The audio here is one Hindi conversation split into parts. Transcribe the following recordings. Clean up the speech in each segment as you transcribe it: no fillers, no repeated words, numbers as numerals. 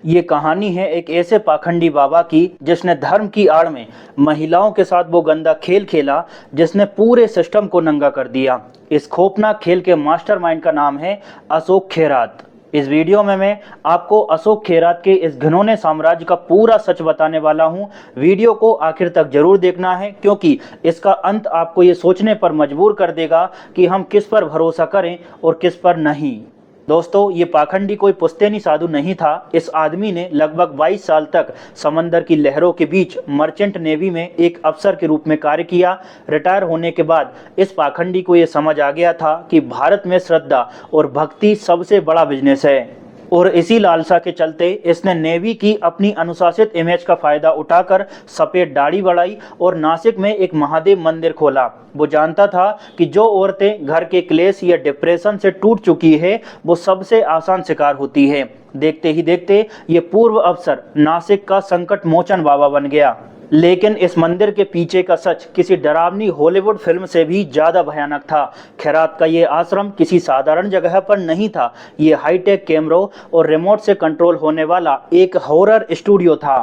ये कहानी है एक ऐसे पाखंडी बाबा की जिसने धर्म की आड़ में महिलाओं के साथ वो गंदा खेल खेला जिसने पूरे सिस्टम को नंगा कर दिया। इस खौफनाक खेल के मास्टरमाइंड का नाम है अशोक खेरात। इस वीडियो में मैं आपको अशोक खेरात के इस घिनौने साम्राज्य का पूरा सच बताने वाला हूं। वीडियो को आखिर तक जरूर देखना है क्योंकि इसका अंत आपको ये सोचने पर मजबूर कर देगा कि हम किस पर भरोसा करें और किस पर नहीं। दोस्तों, ये पाखंडी कोई पुश्तैनी साधु नहीं था। इस आदमी ने लगभग 22 साल तक समंदर की लहरों के बीच मर्चेंट नेवी में एक अफसर के रूप में कार्य किया। रिटायर होने के बाद इस पाखंडी को ये समझ आ गया था कि भारत में श्रद्धा और भक्ति सबसे बड़ा बिजनेस है और इसी लालसा के चलते इसने नेवी की अपनी अनुशासित इमेज का फायदा उठाकर सफेद दाढ़ी बढ़ाई और नासिक में एक महादेव मंदिर खोला। वो जानता था कि जो औरतें घर के क्लेश या डिप्रेशन से टूट चुकी है वो सबसे आसान शिकार होती है। देखते ही देखते ये पूर्व अफसर नासिक का संकट मोचन बाबा बन गया। लेकिन इस मंदिर के पीछे का सच किसी डरावनी हॉलीवुड फिल्म से भी ज्यादा भयानक था। खैरात का ये आश्रम किसी साधारण जगह पर नहीं था। ये हाईटेक कैमरों और रिमोट से कंट्रोल होने वाला एक हॉरर स्टूडियो था।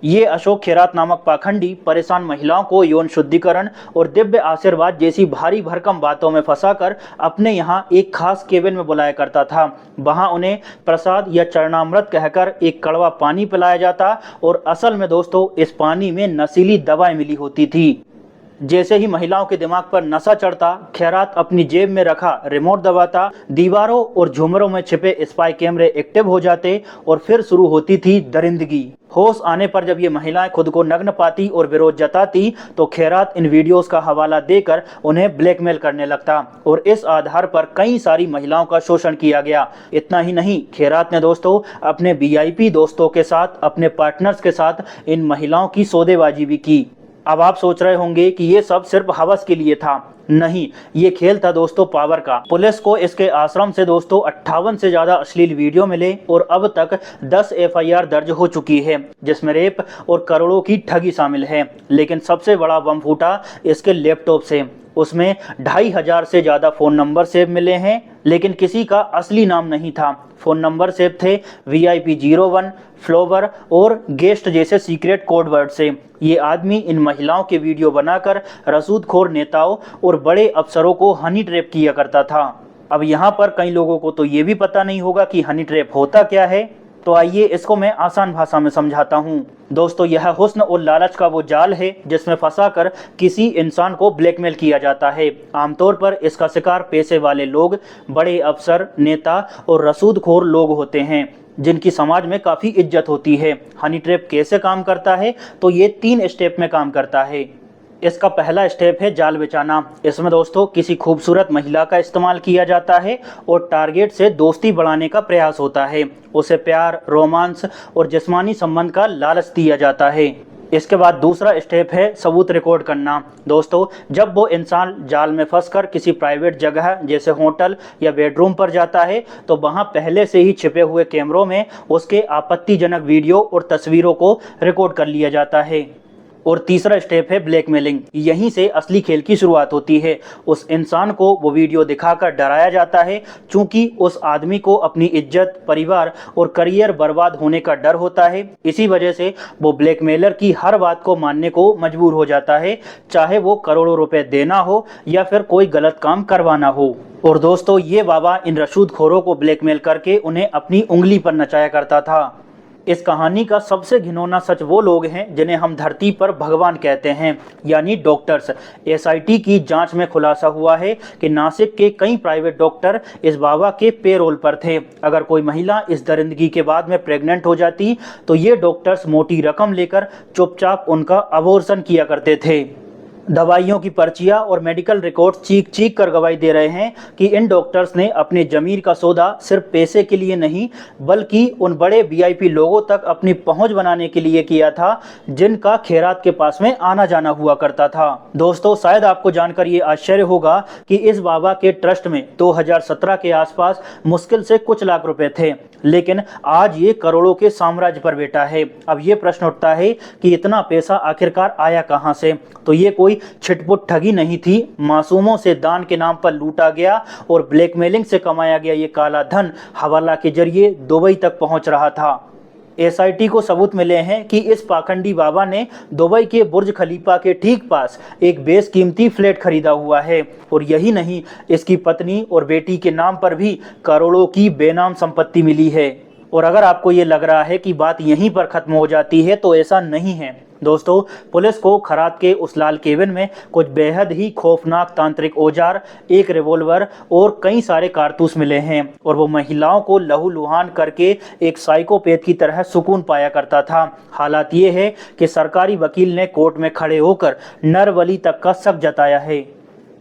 ये अशोक खेरात नामक पाखंडी परेशान महिलाओं को यौन शुद्धिकरण और दिव्य आशीर्वाद जैसी भारी भरकम बातों में फंसाकर अपने यहाँ एक खास केबिन में बुलाया करता था। वहाँ उन्हें प्रसाद या चरणामृत कहकर एक कड़वा पानी पिलाया जाता और असल में दोस्तों इस पानी में नशीली दवाएं मिली होती थी। जैसे ही महिलाओं के दिमाग पर नशा चढ़ता, खैरात अपनी जेब में रखा रिमोट दबाता, दीवारों और झूमरों में छिपे स्पाई कैमरे एक्टिव हो जाते और फिर शुरू होती थी दरिंदगी। होश आने पर जब ये महिलाएं खुद को नग्न पाती और विरोध जताती तो खैरात इन वीडियोस का हवाला देकर उन्हें ब्लैकमेल करने लगता और इस आधार पर कई सारी महिलाओं का शोषण किया गया। इतना ही नहीं, खैरात ने दोस्तों अपने वीआईपी दोस्तों के साथ, अपने पार्टनर्स के साथ इन महिलाओं की सौदेबाजी भी की। अब आप सोच रहे होंगे कि ये सब सिर्फ हवस के लिए था। नहीं, ये खेल था दोस्तों पावर का। पुलिस को इसके आश्रम से दोस्तों 58 से ज्यादा अश्लील वीडियो मिले और अब तक 10 एफआईआर दर्ज हो चुकी है जिसमें रेप और करोड़ों की ठगी शामिल है। लेकिन सबसे बड़ा बम फूटा इसके लैपटॉप से। उसमें 2500 से ज्यादा फोन नंबर सेव मिले हैं लेकिन किसी का असली नाम नहीं था। Phone number save the VIP 01, flower और गेस्ट जैसे सीक्रेट कोड वर्ड से। ये आदमी इन महिलाओं के वीडियो बनाकर रसूदखोर नेताओं और बड़े अफसरों को हनी ट्रैप किया करता था। अब यहाँ पर कई लोगों को तो ये भी पता नहीं होगा कि हनी ट्रैप होता क्या है, तो आइए इसको मैं आसान भाषा में समझाता हूँ। दोस्तों, यह हुस्न और लालच का वो जाल है जिसमें फंसाकर किसी इंसान को ब्लैकमेल किया जाता है। आमतौर पर इसका शिकार पैसे वाले लोग, बड़े अफसर, नेता और रसूदखोर लोग होते हैं जिनकी समाज में काफ़ी इज्जत होती है। हनी ट्रैप कैसे काम करता है? तो ये 3 स्टेप में काम करता है। इसका पहला स्टेप है जाल बिछाना। इसमें दोस्तों किसी खूबसूरत महिला का इस्तेमाल किया जाता है और टारगेट से दोस्ती बढ़ाने का प्रयास होता है। उसे प्यार, रोमांस और जिस्मानी संबंध का लालच दिया जाता है। इसके बाद दूसरा स्टेप है सबूत रिकॉर्ड करना। दोस्तों, जब वो इंसान जाल में फंसकर किसी प्राइवेट जगह जैसे होटल या बेडरूम पर जाता है तो वहां पहले से ही छिपे हुए कैमरों में उसके आपत्तिजनक वीडियो और तस्वीरों को रिकॉर्ड कर लिया जाता है। और तीसरा स्टेप है ब्लैकमेलिंग। यहीं से असली खेल की शुरुआत होती है। उस इंसान को वो वीडियो दिखाकर डराया जाता है। चूंकि उस आदमी को अपनी इज्जत, परिवार और करियर बर्बाद होने का डर होता है, इसी वजह से वो ब्लैकमेलर की हर बात को मानने को मजबूर हो जाता है, चाहे वो करोड़ों रुपए देना हो या फिर कोई गलत काम करवाना हो। और दोस्तों, ये बाबा इन रसूदखोरों को ब्लैकमेल करके उन्हें अपनी उंगली पर नचाया करता था। इस कहानी का सबसे घिनौना सच वो लोग हैं जिन्हें हम धरती पर भगवान कहते हैं, यानी डॉक्टर्स। SIT की जांच में खुलासा हुआ है कि नासिक के कई प्राइवेट डॉक्टर इस बाबा के पेरोल पर थे। अगर कोई महिला इस दरिंदगी के बाद में प्रेग्नेंट हो जाती तो ये डॉक्टर्स मोटी रकम लेकर चुपचाप उनका अबॉर्शन किया करते थे। दवाइयों की पर्चियां और मेडिकल रिकॉर्ड्स चीख चीख कर गवाही दे रहे हैं कि इन डॉक्टर्स ने अपने जमीर का सौदा सिर्फ पैसे के लिए नहीं बल्कि उन बड़े VIP लोगों तक अपनी पहुंच बनाने के लिए किया था जिनका खैरात के पास में आना जाना हुआ करता था। दोस्तों, शायद आपको जानकर ये आश्चर्य होगा कि इस बाबा के ट्रस्ट में 2017 के आसपास मुश्किल से कुछ लाख रुपए थे, लेकिन आज ये करोड़ों के साम्राज्य पर बैठा है। अब ये प्रश्न उठता है कि इतना पैसा आखिरकार आया कहां से? तो ये कोई छिटपुट ठगी नहीं थी। मासूमों से दान के नाम पर लूटा गया और ब्लैकमेलिंग से कमाया गया ये काला धन हवाला के जरिए दुबई तक पहुंच रहा था। एसआईटी को सबूत मिले हैं कि इस पाखंडी बाबा ने दुबई के बुर्ज खलीफा के ठीक पास एक बेशकीमती फ्लैट खरीदा हुआ है और यही नहीं, इसकी पत्नी और बेटी के नाम पर भी करोड़ों की बेनाम संपत्ति मिली है। और अगर आपको ये लग रहा है कि बात यहीं पर खत्म हो जाती है तो ऐसा नहीं है दोस्तों। पुलिस को खरात के उस लाल केबिन में कुछ बेहद ही खौफनाक तांत्रिक औजार, एक रिवॉल्वर और कई सारे कारतूस मिले हैं और वो महिलाओं को लहूलुहान करके एक साइकोपैथ की तरह सुकून पाया करता था। हालात ये है कि सरकारी वकील ने कोर्ट में खड़े होकर नरबली तक का शक जताया है।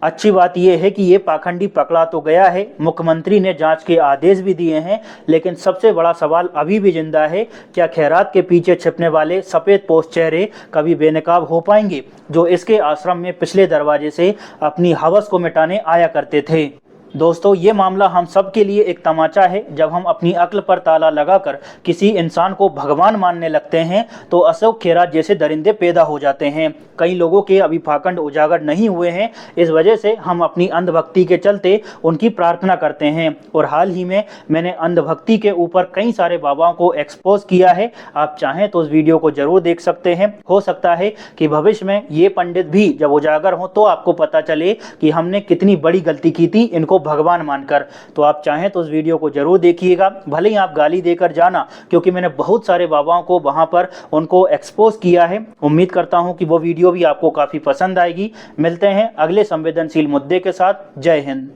अच्छी बात यह है कि ये पाखंडी पकड़ा तो गया है, मुख्यमंत्री ने जांच के आदेश भी दिए हैं, लेकिन सबसे बड़ा सवाल अभी भी जिंदा है, क्या खैरात के पीछे छिपने वाले सफ़ेद पोश चेहरे कभी बेनकाब हो पाएंगे, जो इसके आश्रम में पिछले दरवाजे से अपनी हवस को मिटाने आया करते थे। दोस्तों, ये मामला हम सब के लिए एक तमाचा है। जब हम अपनी अक्ल पर ताला लगाकर किसी इंसान को भगवान मानने लगते हैं तो अशोक खैरात जैसे दरिंदे पैदा हो जाते हैं। कई लोगों के अभी पाखंड उजागर नहीं हुए हैं, इस वजह से हम अपनी अंधभक्ति के चलते उनकी प्रार्थना करते हैं। और हाल ही में मैंने अंधभक्ति के ऊपर कई सारे बाबाओं को एक्सपोज किया है, आप चाहें तो उस वीडियो को जरूर देख सकते हैं। हो सकता है कि भविष्य में ये पंडित भी जब उजागर हों तो आपको पता चले कि हमने कितनी बड़ी गलती की थी इनको भगवान मानकर। तो आप चाहें तो उस वीडियो को जरूर देखिएगा, भले ही आप गाली देकर जाना, क्योंकि मैंने बहुत सारे बाबाओं को वहां पर उनको एक्सपोज किया है। उम्मीद करता हूं कि वो वीडियो भी आपको काफी पसंद आएगी। मिलते हैं अगले संवेदनशील मुद्दे के साथ। जय हिंद।